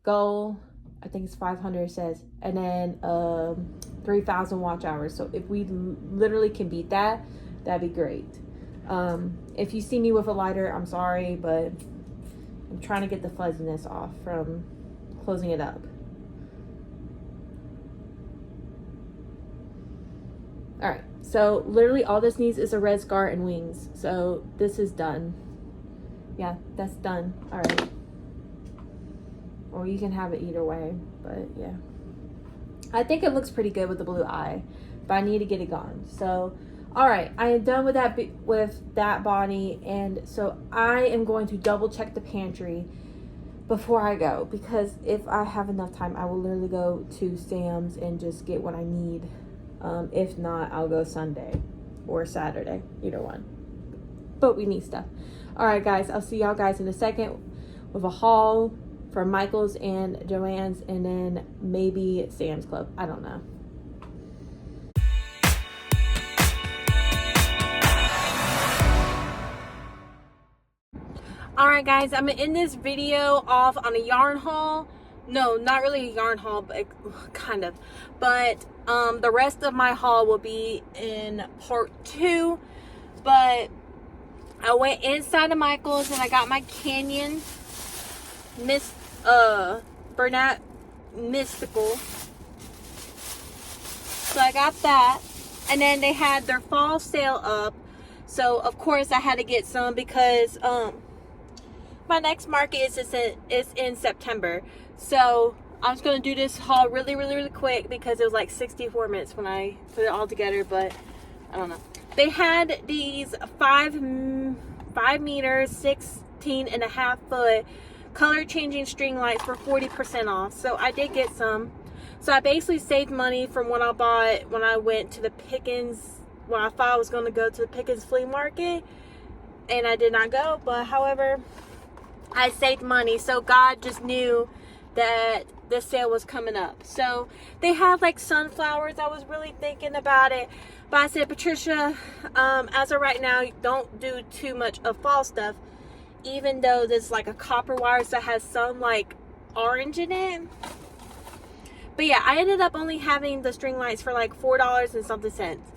goal. I think it's 500, it says, and then 3,000 watch hours. So if we literally can beat that, that'd be great. If you see me with a lighter, I'm sorry, but I'm trying to get the fuzziness off from closing it up. All right, so literally all this needs is a red scar and wings. So this is done. Yeah, that's done. All right. Or you can have it either way, but yeah. I think it looks pretty good with the blue eye, but I need to get it gone. So, all right, I am done with that body, and so I am going to double check the pantry before I go, because if I have enough time, I will literally go to Sam's and just get what I need. If not, I'll go Sunday or Saturday, either one. But we need stuff. All right, guys, I'll see y'all guys in a second with a haul from Michael's and Joann's, and then maybe Sam's Club. I don't know. All right, guys, I'm gonna end this video off on a yarn haul. No, not really a yarn haul, but kind of. But the rest of my haul will be in part 2. But I went inside of Michael's and I got my Canyon Bernat Mystical. So I got that. And then they had their fall sale up. So of course I had to get some because my next market is in September. So I'm just gonna do this haul really quick because it was like 64 minutes when I put it all together, but I don't know. They had these 5 meters, 16.5 foot color changing string lights for 40% off. So I did get some. So I basically saved money from what I bought when I went to the Pickens, when I thought I was gonna go to the Pickens flea market, and I did not go, but however, I saved money. So God just knew that the sale was coming up. So they had like sunflowers. I was really thinking about it, but I said, Patricia, as of right now, don't do too much of fall stuff, even though there's like a copper wire that has some like orange in it. But yeah, I ended up only having the string lights for like $4 and something cents.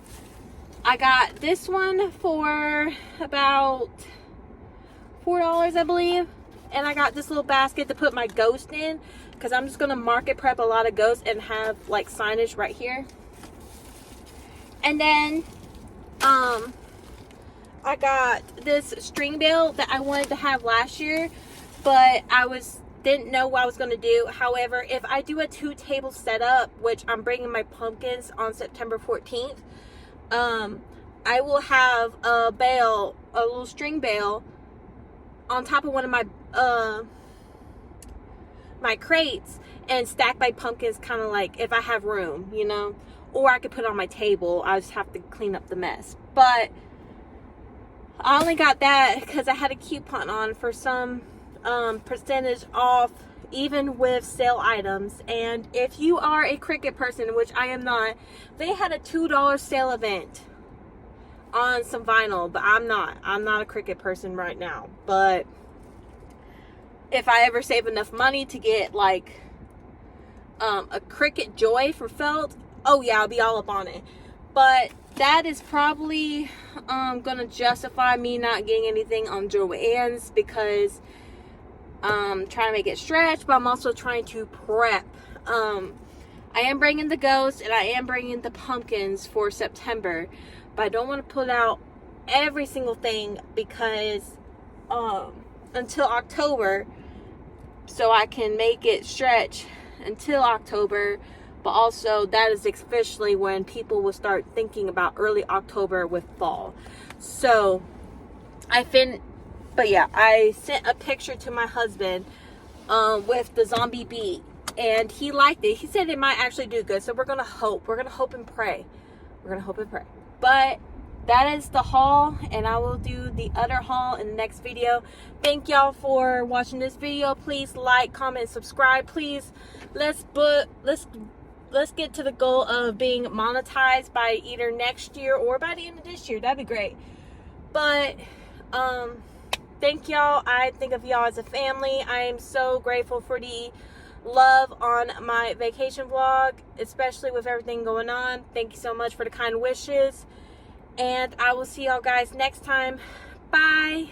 I got this one for about $4, I believe. And I got this little basket to put my ghost in, because I'm just going to market prep a lot of ghosts and have like signage right here. And then I got this string bale that I wanted to have last year, but didn't know what I was going to do. However, if I do a 2-table setup, which I'm bringing my pumpkins on September 14th, I will have a little string bale on top of one of my my crates and stack my pumpkins, kind of like if I have room, you know, or I could put it on my table. I just have to clean up the mess. But I only got that because I had a coupon on for some percentage off, even with sale items. And if you are a Cricut person, which I am not, they had a $2 sale event on some vinyl, but I'm not a Cricut person right now. But if I ever save enough money to get like a Cricut Joy for felt, oh yeah, I'll be all up on it. But that is probably gonna justify me not getting anything on Joann's, because I'm trying to make it stretch, but I'm also trying to prep. I am bringing the ghosts and I am bringing the pumpkins for September, but I don't want to put out every single thing because until October, so I can make it stretch until October. But also that is officially when people will start thinking about early October with fall. So but yeah, I sent a picture to my husband with the zombie beat, and he liked it. He said it might actually do good. So we're gonna hope and pray. But that is the haul, and I will do the other haul in the next video. Thank y'all for watching this video. Please like, comment, subscribe. Please, let's get to the goal of being monetized by either next year or by the end of this year. That'd be great. But thank y'all. I think of y'all as a family. I am so grateful for the love on my vacation vlog, especially with everything going on. Thank you so much for the kind wishes, and I will see y'all guys next time. Bye.